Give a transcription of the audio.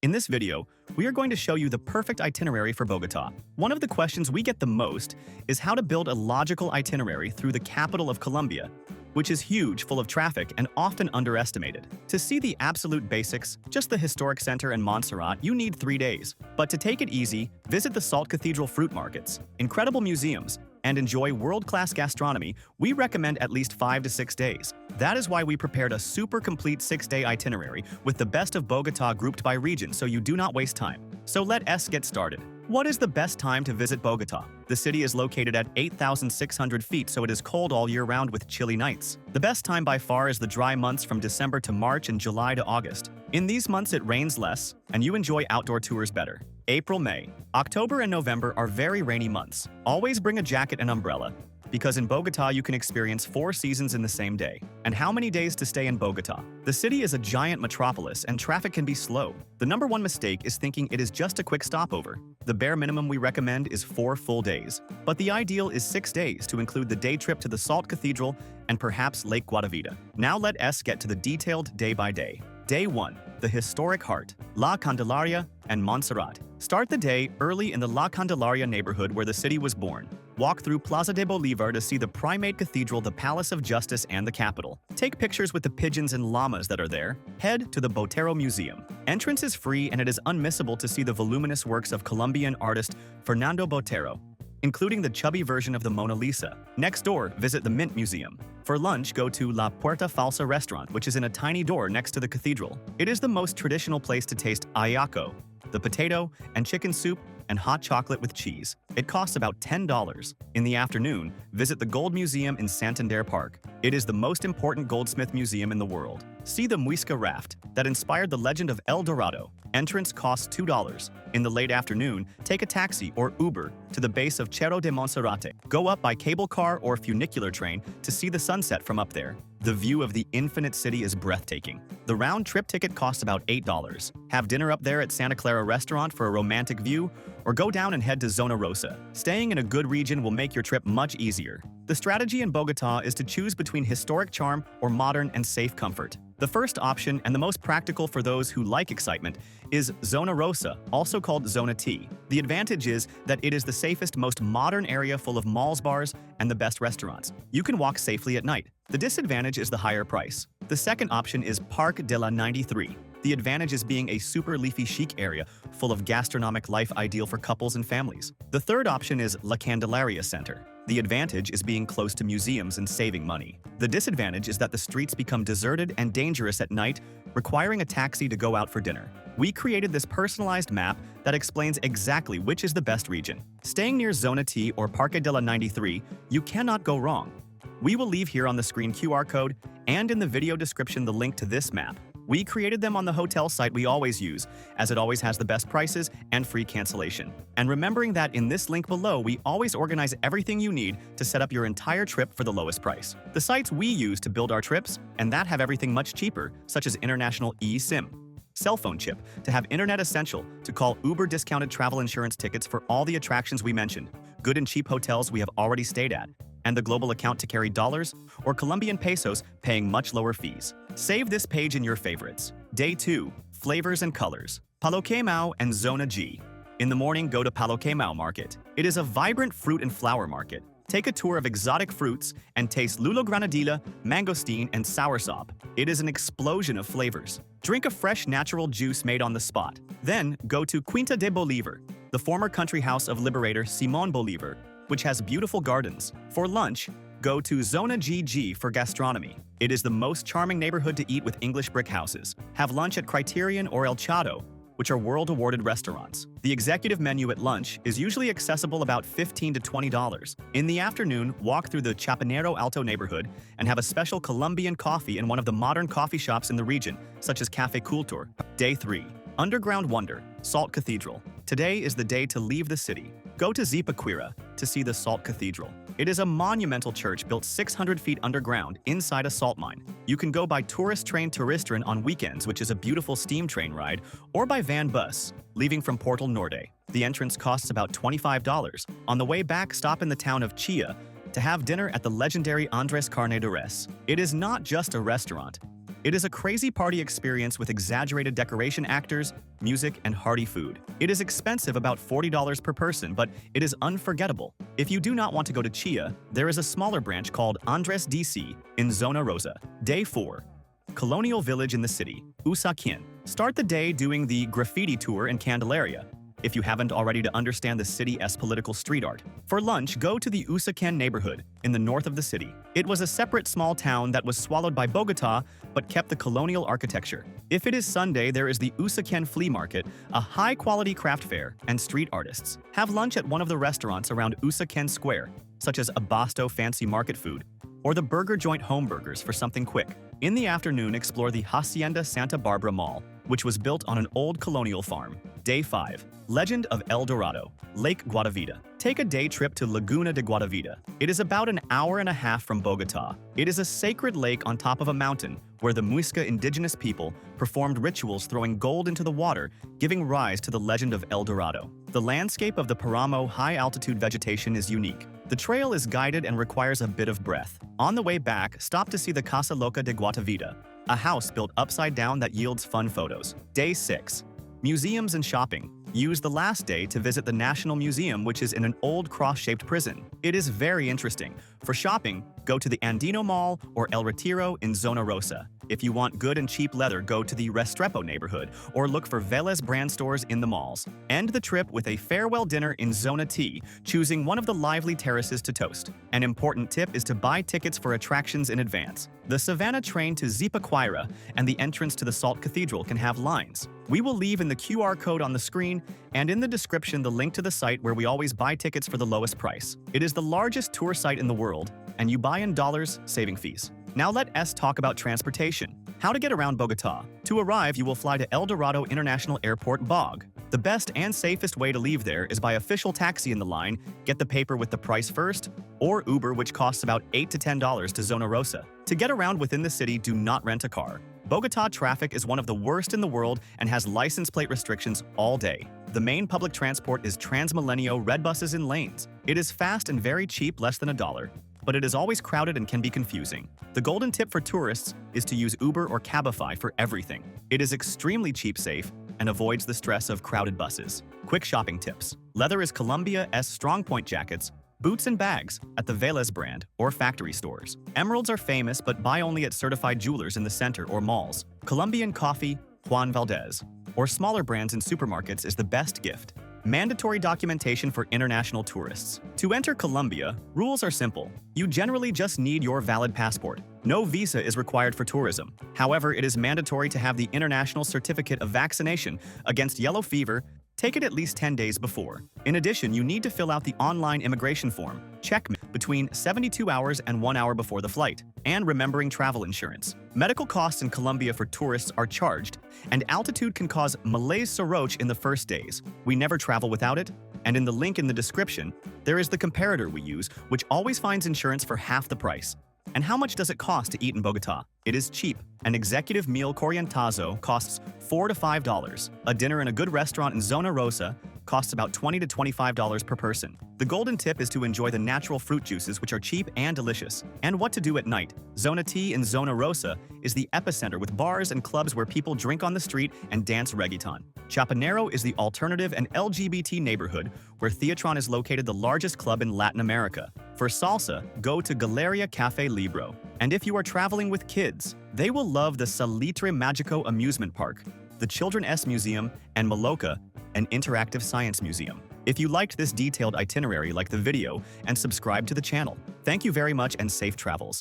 In this video, we are going to show you the perfect itinerary for Bogotá. One of the questions we get the most is how to build a logical itinerary through the capital of Colombia, which is huge, full of traffic, and often underestimated. To see the absolute basics, just the historic center and Montserrat, you need 3 days. But to take it easy, visit the Salt Cathedral fruit markets, incredible museums, and enjoy world-class gastronomy, we recommend at least 5 to 6 days. That is why we prepared a super complete 6-day itinerary with the best of Bogotá grouped by region so you do not waste time. So let us get started. What is the best time to visit Bogotá? The city is located at 8,600 feet, so it is cold all year round with chilly nights. The best time by far is the dry months from December to March and July to August. In these months it rains less, and you enjoy outdoor tours better. April, May, October, and November are very rainy months. Always bring a jacket and umbrella, because in Bogotá you can experience 4 seasons in the same day. And how many days to stay in Bogotá? The city is a giant metropolis and traffic can be slow. The number one mistake is thinking it is just a quick stopover. The bare minimum we recommend is 4 full days. But the ideal is 6 days to include the day trip to the Salt Cathedral and perhaps Lake Guatavita. Now let us get to the detailed day by day. Day 1. The historic heart, La Candelaria and Montserrat. Start the day early in the La Candelaria neighborhood where the city was born. Walk through Plaza de Bolívar to see the Primate Cathedral, the Palace of Justice, and the Capitol. Take pictures with the pigeons and llamas that are there. Head to the Botero Museum. Entrance is free and it is unmissable to see the voluminous works of Colombian artist Fernando Botero, including the chubby version of the Mona Lisa. Next door, visit the Mint Museum. For lunch, go to La Puerta Falsa restaurant, which is in a tiny door next to the cathedral. It is the most traditional place to taste ajiaco, the potato and chicken soup, and hot chocolate with cheese. It costs about $10. In the afternoon, visit the Gold Museum in Santander Park. It is the most important goldsmith museum in the world. See the Muisca raft that inspired the legend of El Dorado. Entrance costs $2. In the late afternoon, take a taxi or Uber to the base of Cerro de Monserrate. Go up by cable car or funicular train to see the sunset from up there. The view of the infinite city is breathtaking. The round-trip ticket costs about $8. Have dinner up there at Santa Clara Restaurant for a romantic view, or go down and head to Zona Rosa. Staying in a good region will make your trip much easier. The strategy in Bogotá is to choose between historic charm or modern and safe comfort. The first option, and the most practical for those who like excitement, is Zona Rosa, also called Zona T. The advantage is that it is the safest, most modern area full of malls, bars, and the best restaurants. You can walk safely at night. The disadvantage is the higher price. The second option is Parque de la 93. The advantage is being a super leafy chic area full of gastronomic life ideal for couples and families. The third option is La Candelaria Center. The advantage is being close to museums and saving money. The disadvantage is that the streets become deserted and dangerous at night, requiring a taxi to go out for dinner. We created this personalized map that explains exactly which is the best region. Staying near Zona T or Parque de la 93, you cannot go wrong. We will leave here on the screen QR code and in the video description the link to this map. We created them on the hotel site we always use, as it always has the best prices and free cancellation. And remembering that in this link below, we always organize everything you need to set up your entire trip for the lowest price. The sites we use to build our trips, and that have everything much cheaper, such as international eSIM, cell phone chip, to have internet essential, to call Uber discounted travel insurance tickets for all the attractions we mentioned, good and cheap hotels we have already stayed at, and the global account to carry dollars or Colombian pesos paying much lower fees. Save this page in your favorites. Day 2. Flavors and colors. Palo Quemao and Zona G. In the morning, go to Palo Quemao Market. It is a vibrant fruit and flower market. Take a tour of exotic fruits and taste lulo granadilla, mangosteen, and soursop. It is an explosion of flavors. Drink a fresh natural juice made on the spot. Then, go to Quinta de Bolívar, the former country house of Liberator Simón Bolívar, which has beautiful gardens. For lunch, go to Zona GG for gastronomy. It is the most charming neighborhood to eat with English brick houses. Have lunch at Criterion or El Chato, which are world-awarded restaurants. The executive menu at lunch is usually accessible about $15 to $20. In the afternoon, walk through the Chapinero Alto neighborhood and have a special Colombian coffee in one of the modern coffee shops in the region, such as Café Culture. Day 3. Underground Wonder, Salt Cathedral. Today is the day to leave the city. Go to Zipaquira to see the Salt Cathedral. It is a monumental church built 600 feet underground inside a salt mine. You can go by tourist train Turistran on weekends, which is a beautiful steam train ride, or by van bus, leaving from Portal Norte. The entrance costs about $25. On the way back, stop in the town of Chia to have dinner at the legendary Andres Carne de Res. It is not just a restaurant. It is a crazy party experience with exaggerated decoration actors, music, and hearty food. It is expensive, about $40 per person, but it is unforgettable. If you do not want to go to Chia, there is a smaller branch called Andres DC in Zona Rosa. Day 4. Colonial Village in the city, Usaquén. Start the day doing the graffiti tour in Candelaria, if you haven't already, to understand the city's political street art. For lunch, go to the Usaquén neighborhood in the north of the city. It was a separate small town that was swallowed by Bogotá but kept the colonial architecture. If it is Sunday, there is the Usaquén Flea Market, a high-quality craft fair, and street artists. Have lunch at one of the restaurants around Usaquén Square, such as Abasto fancy market food, or the burger joint Home Burgers for something quick. In the afternoon, explore the Hacienda Santa Barbara Mall, which was built on an old colonial farm. Day 5. Legend of El Dorado, Lake Guatavita. Take a day trip to Laguna de Guatavita. It is about an hour and a half from Bogotá. It is a sacred lake on top of a mountain where the Muisca indigenous people performed rituals throwing gold into the water, giving rise to the legend of El Dorado. The landscape of the Paramo high-altitude vegetation is unique. The trail is guided and requires a bit of breath. On the way back, stop to see the Casa Loca de Guatavita, a house built upside down that yields fun photos. Day 6. Museums and shopping. Use the last day to visit the National Museum, which is in an old cross-shaped prison. It is very interesting. For shopping, go to the Andino Mall or El Retiro in Zona Rosa. If you want good and cheap leather, go to the Restrepo neighborhood or look for Vélez brand stores in the malls. End the trip with a farewell dinner in Zona T, choosing one of the lively terraces to toast. An important tip is to buy tickets for attractions in advance. The Savannah train to Zipaquira and the entrance to the Salt Cathedral can have lines. We will leave in the QR code on the screen and in the description the link to the site where we always buy tickets for the lowest price. It is the largest tour site in the world, and you buy in dollars, saving fees. Now let us talk about transportation. How to get around Bogotá. To arrive, you will fly to El Dorado International Airport BOG. The best and safest way to leave there is by official taxi in the line, get the paper with the price first, or Uber, which costs about $8 to $10 to Zona Rosa. To get around within the city, do not rent a car. Bogotá traffic is one of the worst in the world and has license plate restrictions all day. The main public transport is Transmilenio red buses in lanes. It is fast and very cheap, less than $1. But it is always crowded and can be confusing. The golden tip for tourists is to use Uber or Cabify for everything. It is extremely cheap, safe, and avoids the stress of crowded buses. Quick shopping tips. Leather is Colombia's strong point jackets, boots and bags at the Vélez brand or factory stores. Emeralds are famous, but buy only at certified jewelers in the center or malls. Colombian coffee, Juan Valdez, or smaller brands in supermarkets is the best gift. Mandatory documentation for international tourists. To enter Colombia, rules are simple. You generally just need your valid passport. No visa is required for tourism. However, it is mandatory to have the international certificate of vaccination against yellow fever. Take it at least 10 days before. In addition, you need to fill out the online immigration form, check between 72 hours and 1 hour before the flight, and remembering travel insurance. Medical costs in Colombia for tourists are charged, and altitude can cause malaise soroche in the first days. We never travel without it, and in the link in the description, there is the comparator we use, which always finds insurance for half the price. And how much does it cost to eat in Bogotá? It is cheap. An executive meal corrientazo costs $4 to $5. A dinner in a good restaurant in Zona Rosa costs about $20 to $25 per person. The golden tip is to enjoy the natural fruit juices, which are cheap and delicious. And what to do at night. Zona T in Zona Rosa is the epicenter with bars and clubs where people drink on the street and dance reggaeton. Chapanero is the alternative and LGBT neighborhood where Theatron is located, the largest club in Latin America. For salsa, go to Galeria Cafe Libro. And if you are traveling with kids, they will love the Salitre Magico amusement park, the Children's Museum, and Maloca, an interactive science museum. If you liked this detailed itinerary, like the video and subscribe to the channel. Thank you very much and safe travels.